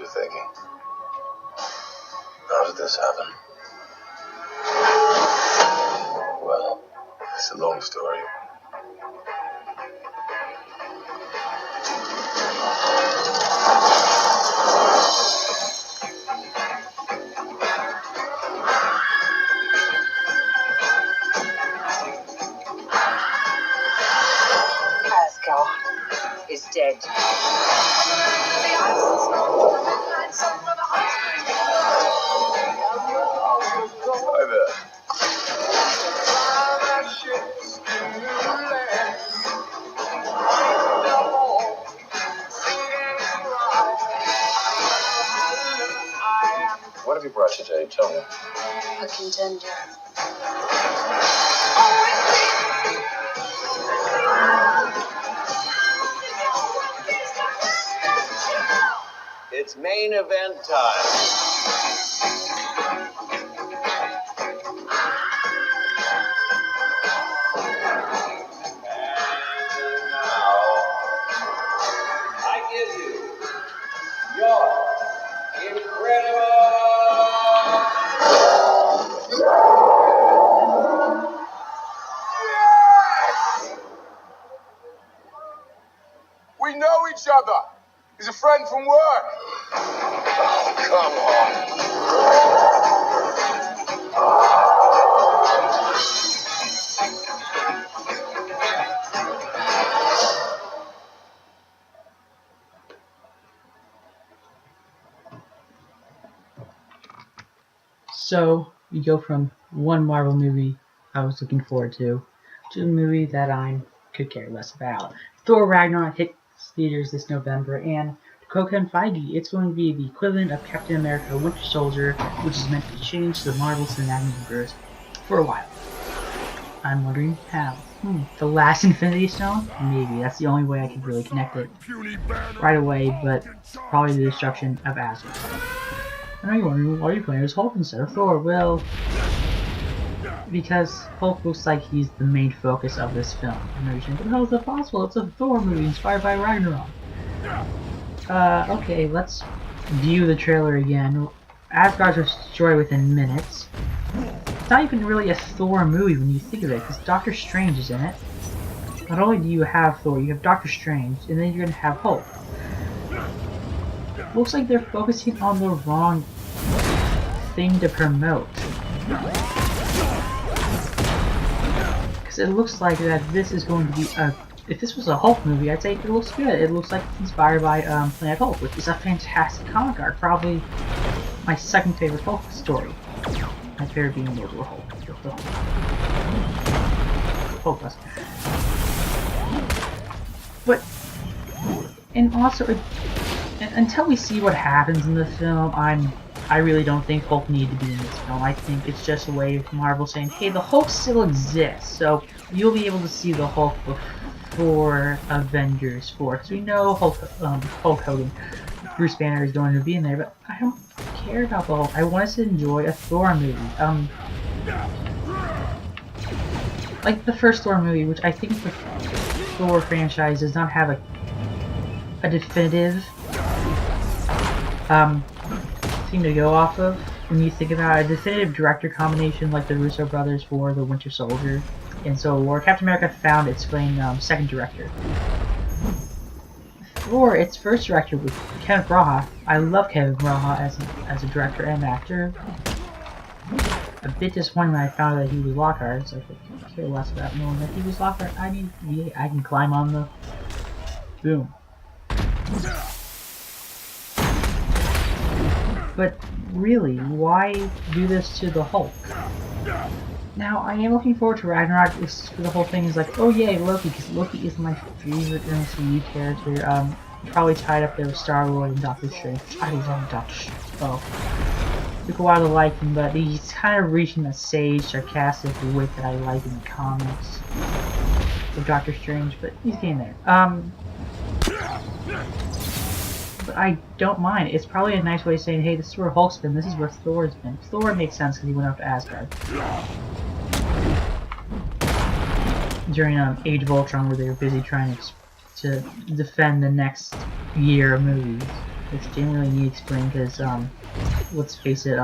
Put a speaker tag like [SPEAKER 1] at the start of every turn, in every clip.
[SPEAKER 1] you're thinking. How did this happen? Well, it's a long story.
[SPEAKER 2] Is dead.
[SPEAKER 1] Hi there. What have you brought today? Tell me.
[SPEAKER 2] A contender.
[SPEAKER 1] It's main event time. And now, I give you your incredible...
[SPEAKER 3] We know each other. He's a friend from work.
[SPEAKER 1] Oh, come on.
[SPEAKER 4] So, we go from one Marvel movie I was looking forward to a movie that I could care less about. Thor Ragnarok hits theaters this November, and to quote Kevin Feige, it's going to be the equivalent of Captain America Winter Soldier, which is meant to change the Marvel Cinematic Universe for a while. I'm wondering how. The last Infinity Stone? Maybe. That's the only way I could really connect it right away, but probably the destruction of Asgard. I know you're wondering, why are you playing as Hulk instead of Thor? Well, because Hulk looks like he's the main focus of this film. I know you're saying, but how is that possible? It's a Thor movie inspired by Ragnarok. Okay, let's view the trailer again. Asgard's destroyed within minutes. It's not even really a Thor movie when you think of it, because Doctor Strange is in it. Not only do you have Thor, you have Doctor Strange, and then you're going to have Hulk. Looks like they're focusing on the wrong thing to promote. Because it looks like that this is going to be a... If this was a Hulk movie, I'd say it looks good. It looks like it's inspired by Planet Hulk, which is a fantastic comic art. Probably my second favorite Hulk story. My favorite being World War Hulk. Hulk was. But... And also... Until we see what happens in the film, I really don't think Hulk needs to be in this film. I think it's just a way of Marvel saying, hey, the Hulk still exists, so you'll be able to see the Hulk before Avengers 4. Because we know Hulk Hogan, Bruce Banner is going to be in there, but I don't care about the Hulk. I want us to enjoy a Thor movie. Like the first Thor movie, which I think the Thor franchise does not have a definitive thing to go off of when you think about a definitive director combination like the Russo brothers for the Winter Soldier and Civil War. Captain America found its second director. Thor, its first director was Kevin Braha. I love Kevin Braha as a director and actor. A bit disappointed when I found out that he was Lockhart, so I could care less about knowing that he was Lockhart. I mean, yeah, I can climb on the... Boom. But really, why do this to the Hulk? Now, I am looking forward to Ragnarok. The whole thing is like, oh yay, Loki, because Loki is my favorite MCU character. Probably tied up there with Star-Lord and Doctor Strange. I love Doctor Strange. Oh. Took a while to like him, but he's kind of reaching a sage, sarcastic wit that I like in the comics of Doctor Strange, but he's getting there. But I don't mind. It's probably a nice way of saying, hey, this is where Hulk's been, this is where Thor's been. Thor makes sense because he went up to Asgard. During Age of Ultron, where they were busy trying to defend the next year of movies. which didn't really need explained because, let's face it,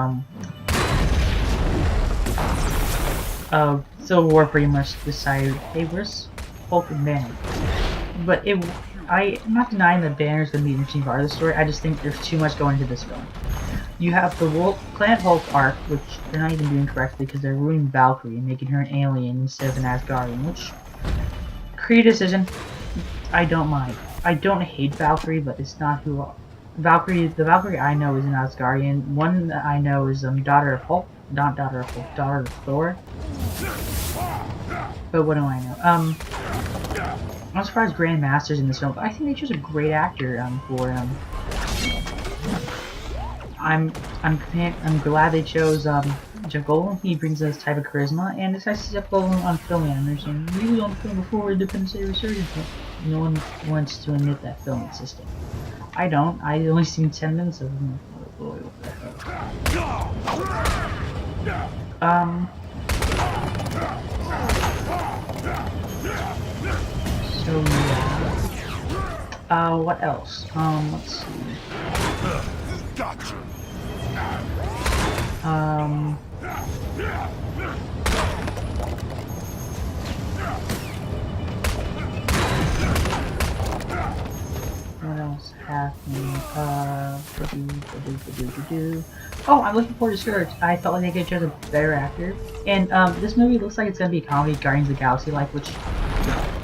[SPEAKER 4] Civil War pretty much decided, hey, where's Hulk and Banner? But I'm not denying that Banner's gonna be an interesting part of the story, I just think there's too much going into this film. You have the Planet Hulk arc, which they're not even doing correctly because they're ruining Valkyrie and making her an alien instead of an Asgardian, which, creative decision, I don't mind. I don't hate Valkyrie, but it's not who... the Valkyrie I know is an Asgardian. One that I know is daughter of Hulk, not daughter of Hulk, daughter of Thor. But what do I know? I'm surprised Grandmaster's in this film, but I think they chose a great actor for I'm glad they chose Jeff Goldblum. He brings this type of charisma, and it's nice to see Jeff Goldblum on film animation. He was on film before Independence Day resurgence, but no one wants to admit that film existed. I don't. I only seen 10 minutes of him. Oh boy, what the heck. So yeah. What else? Let's see.
[SPEAKER 3] Gotcha.
[SPEAKER 4] What else happening? Oh, I'm looking forward to Scourge. I felt like they could choose a better actor. And this movie looks like it's gonna be a comedy, Guardians of the Galaxy like, which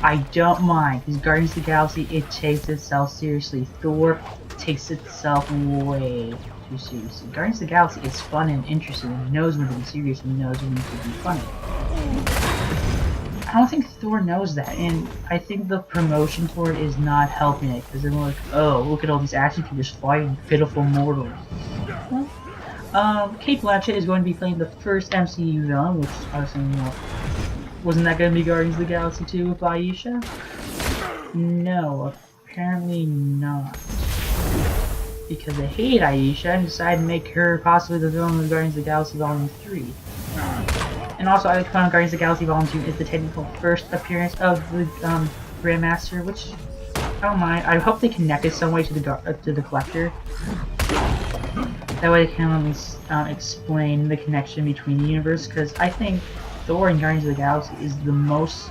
[SPEAKER 4] I don't mind, because Guardians of the Galaxy, it takes itself seriously. Thor takes itself way too seriously. Guardians of the Galaxy is fun and interesting, and knows when to be serious and knows when to be funny. I don't think Thor knows that, and I think the promotion for it is not helping it, because they're like, oh, look at all these action figures fighting pitiful mortals. Well, Kate Blanchett is going to be playing the first MCU villain, which I was saying, wasn't that going to be Guardians of the Galaxy 2 with Aisha? No, apparently not. Because they hate Aisha and decided to make her possibly the villain of Guardians of the Galaxy Volume 3. And also, I found Guardians of the Galaxy Volume 2 is the technical first appearance of the Grandmaster, which I don't mind. I hope they connect it some way to the Collector. That way they can at least explain the connection between the universe, because I think Thor and Guardians of the Galaxy is the most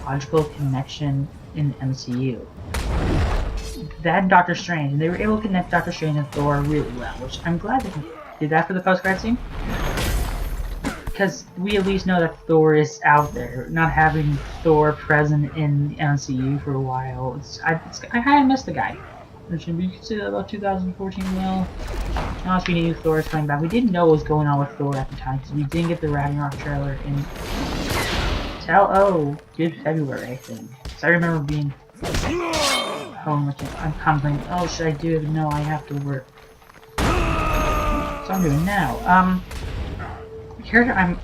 [SPEAKER 4] logical connection in the MCU. That and Doctor Strange, and they were able to connect Doctor Strange and Thor really well, which I'm glad they did that for the post-credit scene. Because we at least know that Thor is out there. Not having Thor present in the MCU for a while, I kind of miss the guy. You could say that about 2014, well, honestly, we knew Thor was coming back. We didn't know what was going on with Thor at the time, because we didn't get the Ragnarok trailer until, good February, I think. So I remember being home, I'm complaining, oh, should I do it? No, I have to work. So I'm doing now.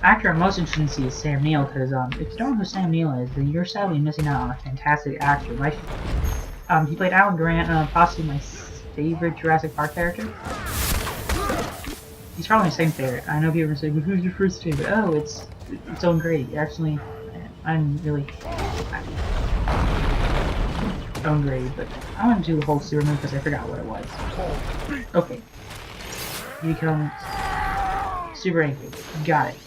[SPEAKER 4] Actor I'm most interested in to see is Sam Neill, because if you don't know who Sam Neill is, then you're sadly missing out on a fantastic actor. He played Alan Grant, possibly my favorite Jurassic Park character. He's probably my second favorite. I know people are saying, but who's your first favorite? Oh, it's Owen Grady. Actually, I'm really Owen Grady, but I want to do the whole Superman because I forgot what it was. Okay. He becomes super angry. Got it.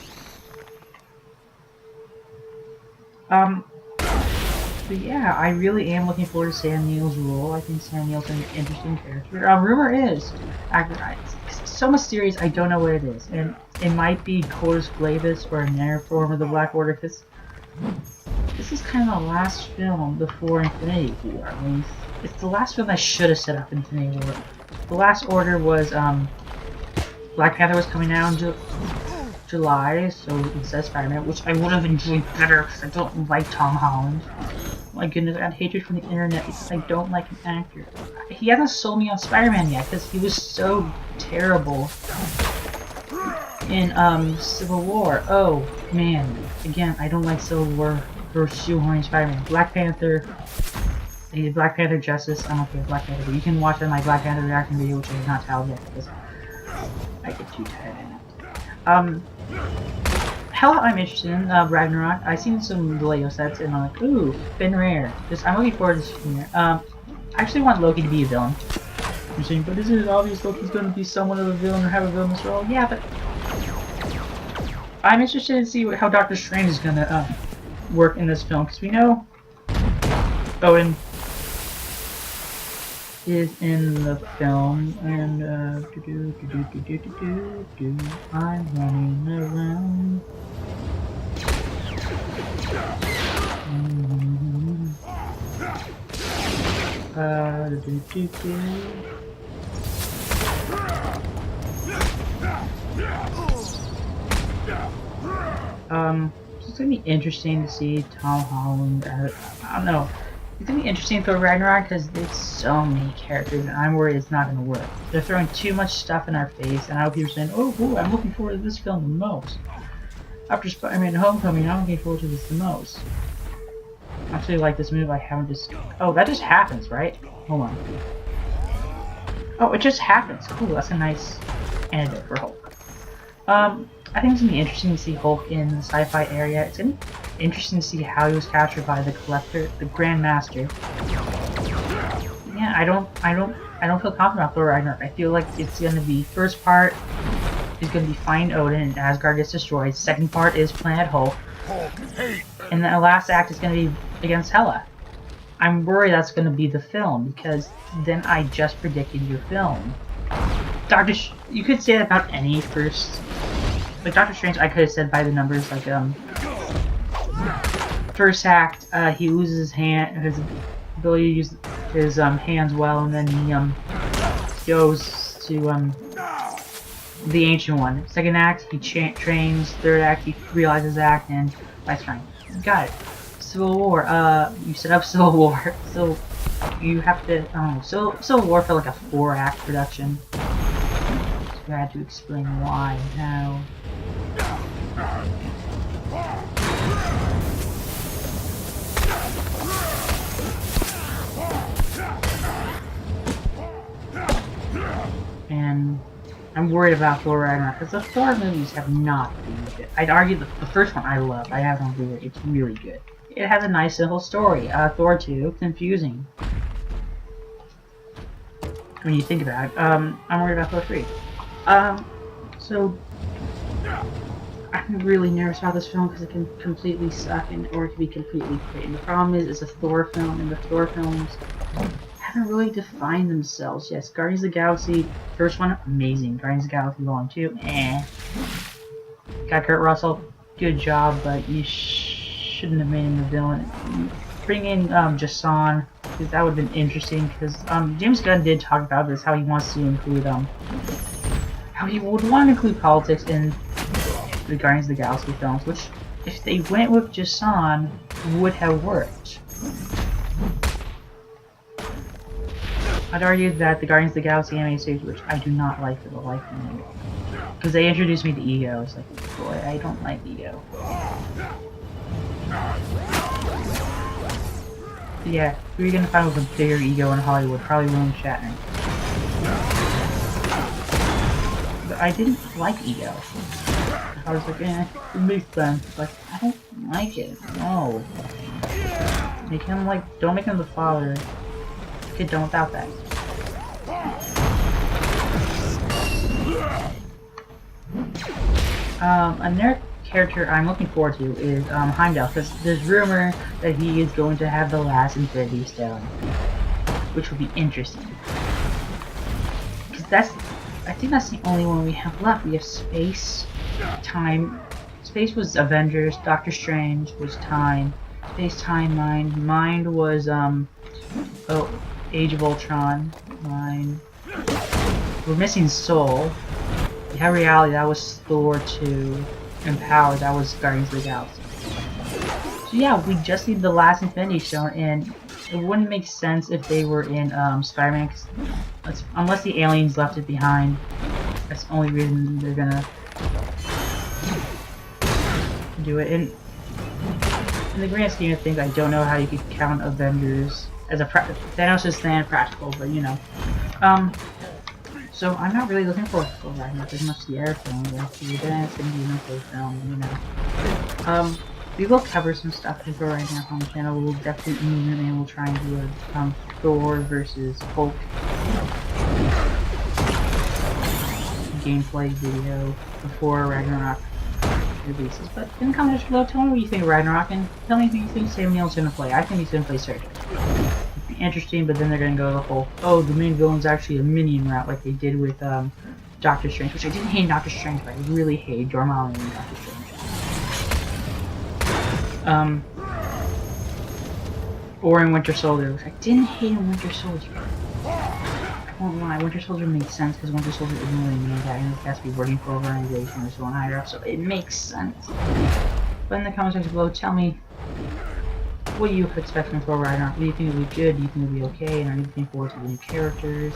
[SPEAKER 4] But yeah, I really am looking forward to Sam Neill's role. I think Sam Neill's an interesting character. Rumor is, it's so mysterious, I don't know what it is. And it might be Corvus Glaivis or another form of the Black Order, because this is kind of the last film before Infinity War. I mean, it's the last film that should have set up Infinity War. The last order was, Black Panther was coming out in July, so it says Spider-Man, which I would have enjoyed better because I don't like Tom Holland. My goodness, I had hatred from the internet because I don't like an actor. He hasn't sold me on Spider-Man yet because he was so terrible in Civil War. Oh man, again, I don't like Civil War for shoehorning Spider-Man. Black Panther, he did Black Panther justice. I'm okay with Black Panther, but you can watch my Black Panther reaction video, which I have not titled yet because I get too tired in it. Hell, I'm interested in Ragnarok. I've seen some Lego sets and I'm like, ooh, been rare. I'm looking forward to this premiere. I actually want Loki to be a villain. You're saying, but isn't it obvious Loki's going to be somewhat of a villain or have a villainous role? Yeah, but I'm interested to see how Doctor Strange is going to work in this film, because we know Odin is in the film, and I'm running around. It's gonna be interesting to see Tom Holland. I don't know. It's gonna be interesting for Ragnarok because there's so many characters, and I'm worried it's not gonna work. They're throwing too much stuff in our face, and I hope you're saying, "Oh, cool, I'm looking forward to this film the most." After Spider-Man: Homecoming, I'm looking forward to this the most. I actually like this move. I haven't just. Oh, that just happens, right? Hold on. Oh, it just happens. Cool. That's a nice antidote for Hulk. I think it's gonna be interesting to see Hulk in the sci-fi area. It's gonna be interesting to see how he was captured by the Collector, the Grand Master. Yeah, I don't feel confident about Thor Ragnarok. I feel like it's gonna be first part is gonna be find Odin and Asgard gets destroyed. Second part is Planet Hulk. And the last act is gonna be against Hela. I'm worried that's gonna be the film because then I just predicted your film. You could say that about any first. Like Doctor Strange, I could have said by the numbers, like, first act, he loses his ability to use his, hands well, and then he, goes to, the Ancient One. Second act, he trains. Third act, he realizes act, and life's fine. Got it. Civil War, you set up Civil War, so you have to, Civil War felt like a 4-act production. So I had to explain why and how. And I'm worried about Thor Ragnarok because the Thor movies have not been good. I'd argue the first one I love. I have on Blu-ray. It's really good. It has a nice simple story. Thor 2, confusing when you think about it. I'm worried about Thor 3. So I'm really nervous about this film because it can completely suck or it can be completely great. And the problem is, it's a Thor film, and the Thor films haven't really defined themselves. Yes, Guardians of the Galaxy, first one, amazing. Guardians of the Galaxy Volume 2, eh. Got Kurt Russell, good job, but you shouldn't have made him the villain. Bring in Jason, because that would have been interesting, because James Gunn did talk about this, how he wants to include, how he would want to include politics in the Guardians of the Galaxy films, which, if they went with Jason, would have worked. I'd argue that the Guardians of the Galaxy anime series, which I do not like for the life of me, because they introduced me to Ego. It's like, boy, I don't like Ego. But yeah, who are you gonna find with a bigger ego in Hollywood? Probably William Shatner. But I didn't like Ego. I was like, eh, it makes sense. Like, I don't like it. No. Make him like, don't make him the father. Kid done without that. Another character I'm looking forward to is Heimdall, because there's rumor that he is going to have the last Infinity Stone, which will be interesting. Because I think that's the only one we have left. We have Space, Time. Space was Avengers. Doctor Strange was Time. Space, Time, Mind. Mind was Age of Ultron. Mind. We're missing Soul. We have Reality. That was Thor 2. And Power. That was Guardians of the Galaxy. So yeah, we just need the last Infinity Stone, and it wouldn't make sense if they were in Spider-Man, unless the aliens left it behind. That's the only reason they're gonna do it. And in the grand scheme of things, I don't know how you could count Avengers as a Thanos is stand practical, but you know. So I'm not really looking forward to Ragnarok as much as the air film, but then it's gonna be another film, you know. We will cover some stuff for Ragnarok on the channel. We'll definitely, and we'll try and do a Thor versus Hulk gameplay video before Ragnarok releases. But in the comments below, tell me what you think of Ragnarok, and tell me who you think Sam Neill's gonna play. I think he's gonna play Sergeant. It'd be interesting, but then they're gonna go the whole, oh, the main villain's actually a minion route, like they did with Doctor Strange, which I didn't hate Doctor Strange, but I really hated Dormammu and Doctor Strange. Or in Winter Soldier, which I didn't hate in Winter Soldier. I won't lie, Winter Soldier makes sense because Winter Soldier isn't really an antagonist. He has to be working for an organization or so on higher up, so it makes sense. But in the comment section below, tell me what you expect from Thor Ragnarok. Do you think it'll be good? Do you think it'll be okay? And are you looking forward to the new characters?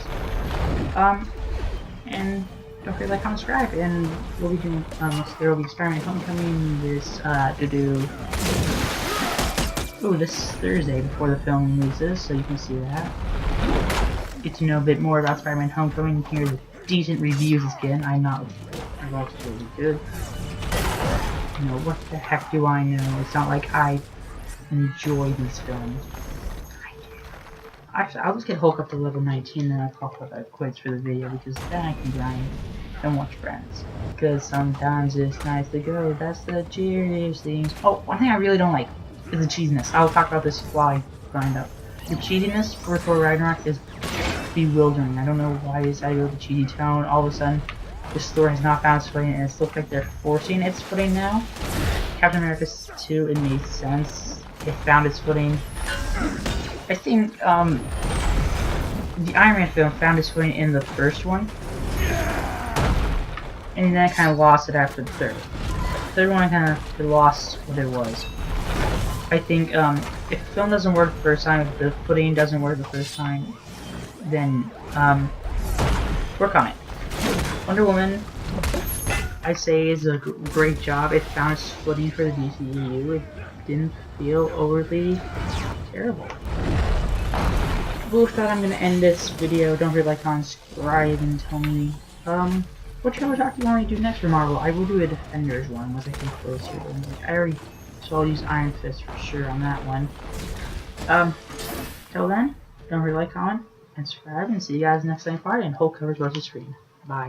[SPEAKER 4] And don't forget to like, comment, subscribe, and we'll be doing there will be Spider-Man Homecoming this this Thursday before the film releases, so you can see that. Get to know a bit more about Spider-Man Homecoming. Hear the decent reviews it's getting. I've also really good. You know, what the heck do I know? It's not like I enjoy these films. Actually, I'll just get Hulk up to level 19, then I'll call it quits for the video, because then I can grind and watch Friends. Because sometimes it's nice to go. That's the cheeriest things. Oh, one thing I really don't like is the cheesiness. I'll talk about this while I grind up. The cheesiness for Thor Ragnarok is bewildering. I don't know why they decided to go with the cheesy tone. All of a sudden, this Thor has not found its footing, and it looks like they're forcing its footing now. Captain America 2, it made sense. It found its footing. I think the Iron Man film found its footing in the first one, and then it kind of lost it after the third. The third one kind of lost what it was. I think if the film doesn't work the first time, if the footing doesn't work the first time, then work on it. Wonder Woman, I say, is a great job. It found its footing for the DCEU. It didn't feel overly terrible. Well, with that, I'm going to end this video. Don't forget to like, comment, subscribe, and tell me what trailer talk you want me to do next for Marvel. I will do a Defenders one once I come closer. I already, so I'll use Iron Fist for sure on that one. Till then, don't forget to like, comment, and subscribe, and see you guys next time. And Hulk covers what's the screen. Bye.